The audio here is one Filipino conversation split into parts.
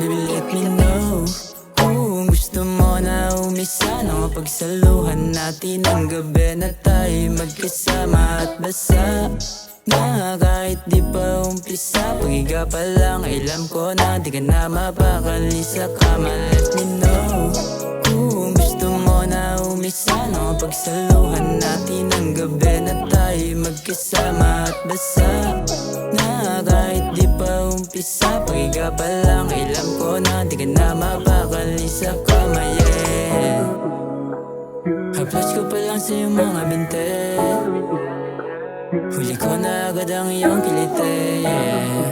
Baby, let me know kung gusto mo na umisa na mapagsaluhan natin ang gabi na tayo magkasama at basa na kahit di pa umpisa. Pag-iga pa lang alam ko na di ka na mapakali sa kama. Let me know kung gusto mo na umisa na mapagsaluhan natin ang gabi na tayo magkasama at basa na kahit di pa umpisa. Pag-iga pa lang alam ko na di ka na mapakali sa kama, yeah. Haplas ko pa lang sa iyong mga binte, huli ko na agad ang iyong kilite, yeah.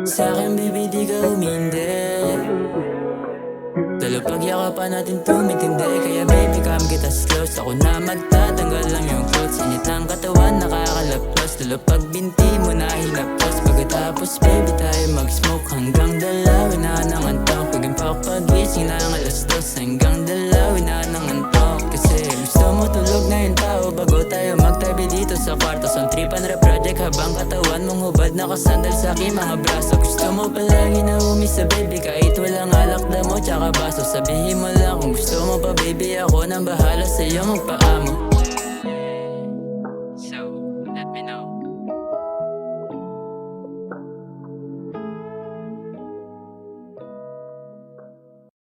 Sa'kin baby di ka umindi, lalo pagyakapan natin tumitindi. Kaya baby come get us close, ako na magtatanggal lang yung clothes. Init ng katawan nakakalapos, lalo pag binti mo na hinapos. Pagkatapos baby tayo mag-smoke hanggang dalawin na ng antok. Paging pagising na ang alas 2 hanggang dalawin na ng antok. Kasi gusto mo tulog na yung tao bago tayo magtabi dito sa kwarto. Son tripan rap project habang katawan mong hubad nakasandal sa aking mga braso. Gusto mo palagi na umisa baby kahit walang alak damo tsaka baso. Sabihin mo lang kung gusto mo pa baby, ako nang bahala sa'yo magpaamo.